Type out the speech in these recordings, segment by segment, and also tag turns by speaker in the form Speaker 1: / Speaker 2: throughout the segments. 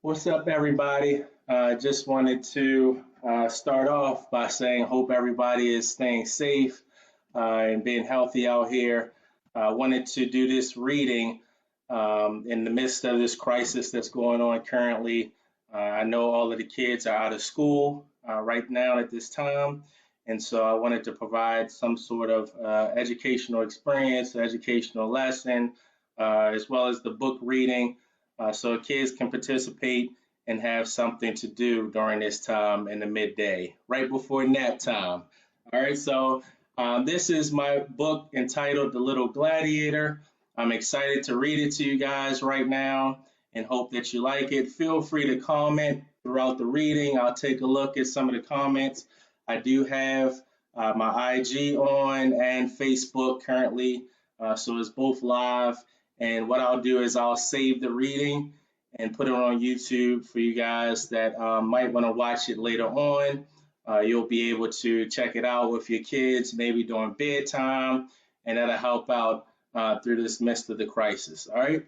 Speaker 1: What's up, everybody? Just wanted to start off by saying, hope everybody is staying safe and being healthy out here. Wanted to do this reading in the midst of this crisis that's going on currently. I know all of the kids are out of school right now at this time, and so I wanted to provide some sort of educational experience, educational lesson, as well as the book reading so kids can participate and have something to do during this time in the midday, right before nap time. All right, so this is my book entitled The Little Gladiator. I'm excited to read it to you guys right now and hope that you like it. Feel free to comment throughout the reading. I'll take a look at some of the comments. I do have my IG on and Facebook currently, so it's both live. And what I'll do is I'll save the reading and put it on YouTube for you guys that might want to watch it later on. You'll be able to check it out with your kids, maybe during bedtime, and that'll help out through this midst of the crisis. All right.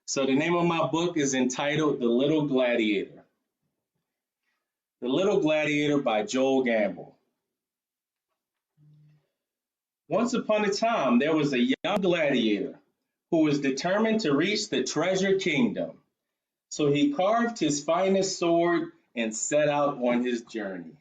Speaker 1: So the name of my book is entitled The Little Gladiator. The Little Gladiator by Joel Gamble. Once upon a time, there was a young gladiator who was determined to reach the treasure kingdom. So he carved his finest sword and set out on his journey.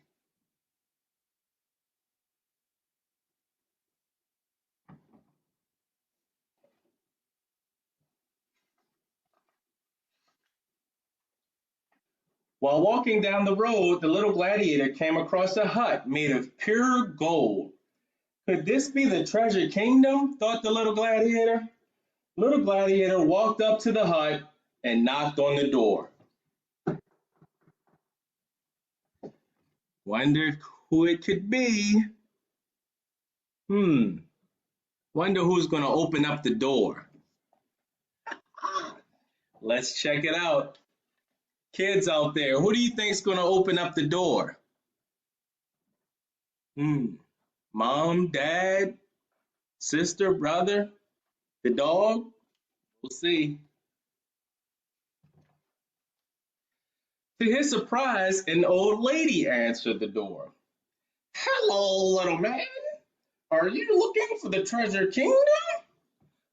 Speaker 1: While walking down the road, the little gladiator came across a hut made of pure gold. Could this be the treasure kingdom? Thought the little gladiator. Little gladiator walked up to the hut and knocked on the door. Wondered who it could be. Wonder who's going to open up the door. Let's check it out. Kids out there, who do you think is going to open up the door? Mom, dad, sister, brother, the dog? We'll see. To his surprise, an old lady answered the door. Hello, little man. Are you looking for the treasure kingdom?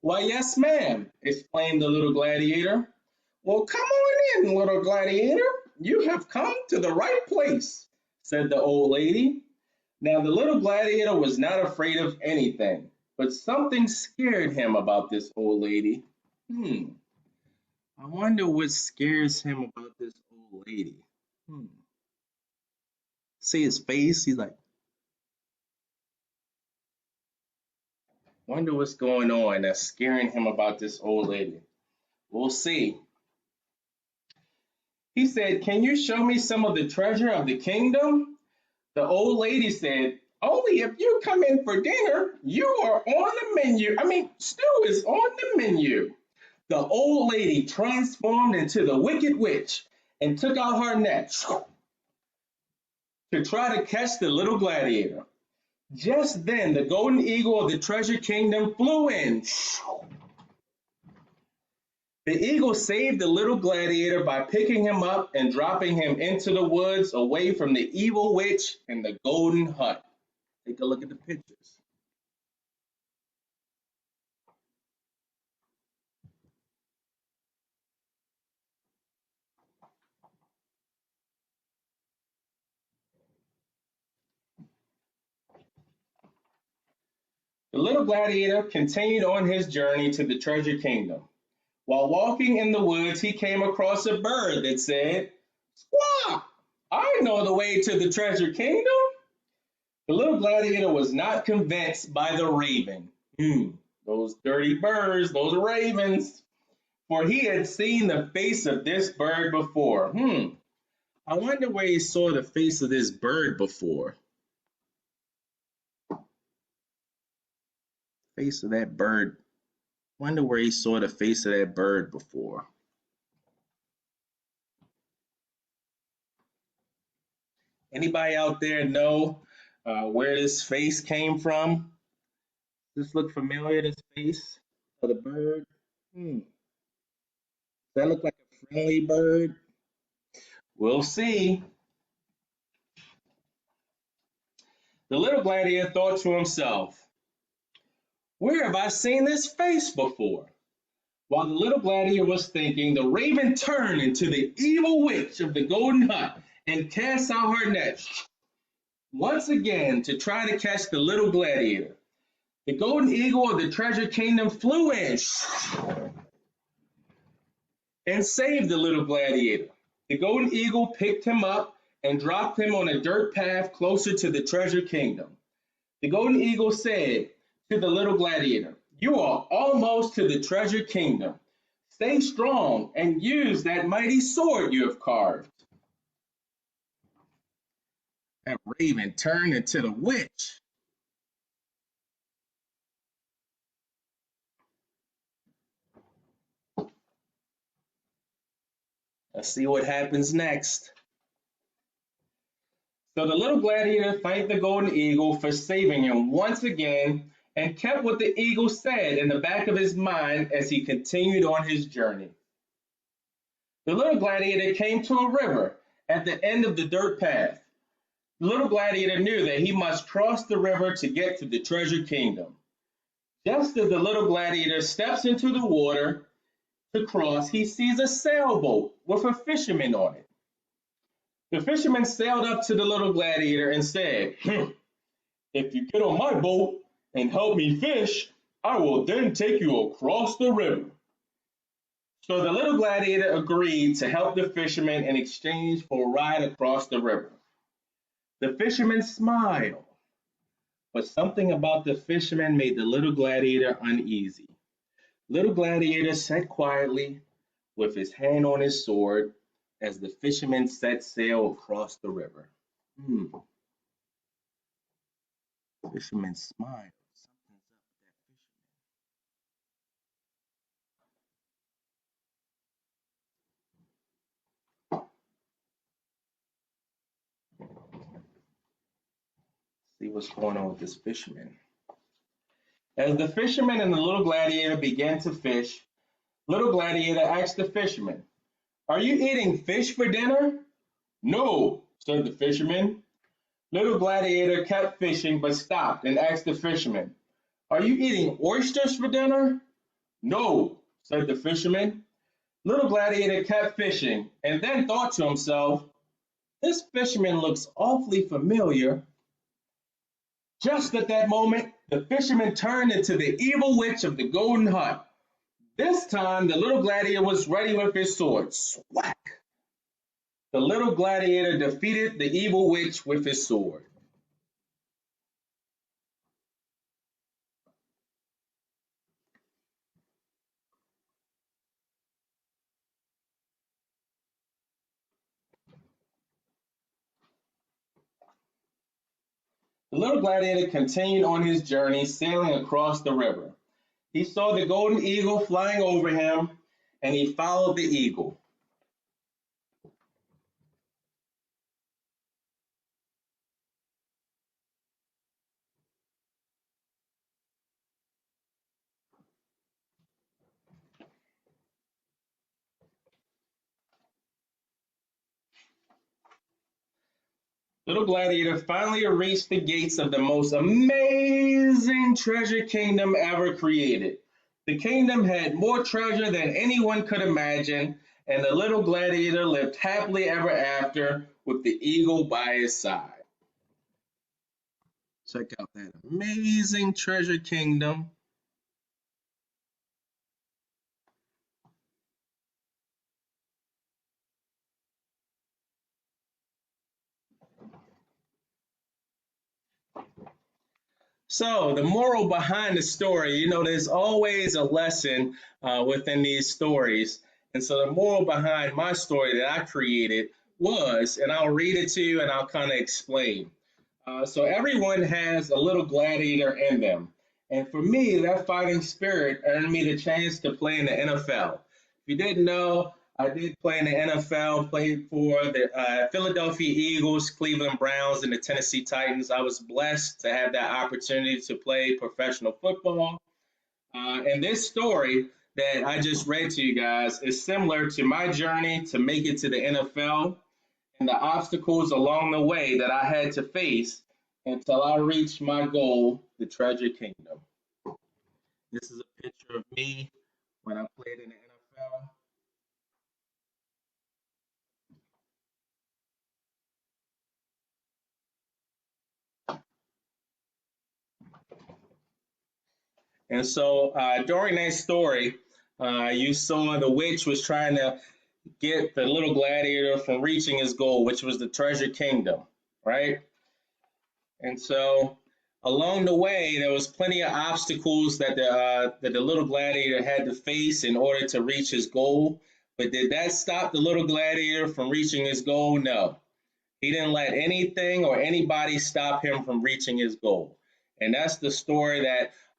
Speaker 1: Why, yes, ma'am, exclaimed the little gladiator. Well, come on in, little gladiator. You have come to the right place, said the old lady. Now, the little gladiator was not afraid of anything, but something scared him about this old lady. I wonder what scares him about this old lady. See his face? He's like, wonder what's going on that's scaring him about this old lady. We'll see. He said, can you show me some of the treasure of the kingdom? The old lady said, only if you come in for dinner, you are on the menu. Stew is on the menu. The old lady transformed into the Wicked Witch and took out her net to try to catch the little gladiator. Just then, the golden eagle of the treasure kingdom flew in. The eagle saved the little gladiator by picking him up and dropping him into the woods away from the evil witch and the golden hut. Take a look at the pictures. The little gladiator continued on his journey to the treasure kingdom. While walking in the woods, he came across a bird that said, Squawk! I know the way to the treasure kingdom. The little gladiator was not convinced by the raven. Those dirty birds, those ravens. For he had seen the face of this bird before. I wonder where he saw the face of this bird before. Face of that bird. Wonder where he saw the face of that bird before. Anybody out there know where this face came from? Does this look familiar, this face of the bird? Does that look like a Friendly bird? We'll see. The little gladiator thought to himself, where have I seen this face before? While the little gladiator was thinking, the raven turned into the evil witch of the golden hut and cast out her net once again to try to catch the little gladiator. The golden eagle of the treasure kingdom flew in and saved the little gladiator. The golden eagle picked him up and dropped him on a dirt path closer to the treasure kingdom. The golden eagle said to the little gladiator, you are almost to the treasure kingdom. Stay strong and use that mighty sword you have carved. That raven turned into the witch. Let's see what happens next. So the little gladiator thanked the golden eagle for saving him once again and kept what the eagle said in the back of his mind as he continued on his journey. The little gladiator came to a river at the end of the dirt path. The little gladiator knew that he must cross the river to get to the treasure kingdom. Just as the little gladiator steps into the water to cross, he sees a sailboat with a fisherman on it. The fisherman sailed up to the little gladiator and said, if you get on my boat and help me fish, I will then take you across the river. So the little gladiator agreed to help the fisherman in exchange for a ride across the river. The fisherman smiled, but something about the fisherman made the little gladiator uneasy. Little gladiator sat quietly with his hand on his sword as the fisherman set sail across the river. Fisherman smiled. Something's up with that fisherman. See what's going on with this fisherman. As the fisherman and the little gladiator began to fish, little gladiator asked the fisherman, are you eating fish for dinner? No, said the fisherman. Little gladiator kept fishing but stopped and asked the fisherman, are you eating oysters for dinner? No, said the fisherman. Little gladiator kept fishing and then thought to himself, this fisherman looks awfully familiar. Just at that moment, the fisherman turned into the evil witch of the golden hut. This time, the little gladiator was ready with his sword. Swack! The little gladiator defeated the evil witch with his sword. The little gladiator continued on his journey, sailing across the river. He saw the golden eagle flying over him, and he followed the eagle. Little Gladiator finally reached the gates of the most amazing treasure kingdom ever created. The kingdom had more treasure than anyone could imagine, and the little gladiator lived happily ever after with the eagle by his side. Check out that amazing treasure kingdom. So, the moral behind the story, there's always a lesson within these stories. And so, the moral behind my story that I created was, and I'll read it to you and I'll kind of explain. So, everyone has a little gladiator in them. And for me, that fighting spirit earned me the chance to play in the NFL. If you didn't know, I did play in the NFL, played for the Philadelphia Eagles, Cleveland Browns, and the Tennessee Titans. I was blessed to have that opportunity to play professional football. And this story, that I just read to you guys is similar to my journey to make it to the NFL and the obstacles along the way that I had to face until I reached my goal, the Treasure Kingdom. This is a picture of me when I played in the NFL. And so during that story, you saw the witch was trying to get the little gladiator from reaching his goal, which was the treasure kingdom, right? And so along the way, there was plenty of obstacles that the little gladiator had to face in order to reach his goal. But did that stop the little gladiator from reaching his goal? No. He didn't let anything or anybody stop him from reaching his goal. And that's the story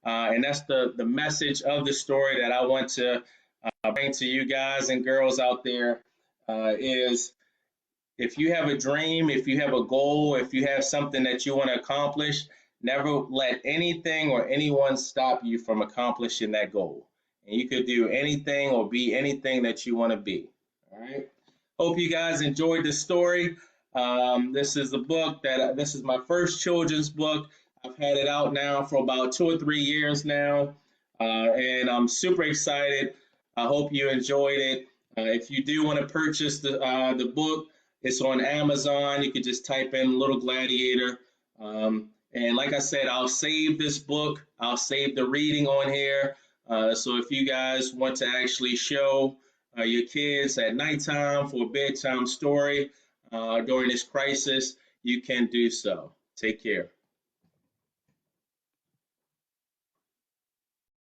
Speaker 1: and that's the message of the story that I want to bring to you guys and girls out there is if you have a dream, if you have a goal, if you have something that you want to accomplish, never let anything or anyone stop you from accomplishing that goal. And you could do anything or be anything that you want to be. All right. Hope you guys enjoyed the story. This is my first children's book. I've had it out now for about 2 or 3 years now, and I'm super excited. I hope you enjoyed it. If you do want to purchase the book, it's on Amazon. You can just type in Little Gladiator. And like I said, I'll save this book. I'll save the reading on here. So if you guys want to actually show your kids at nighttime for a bedtime story during this crisis, you can do so. Take care.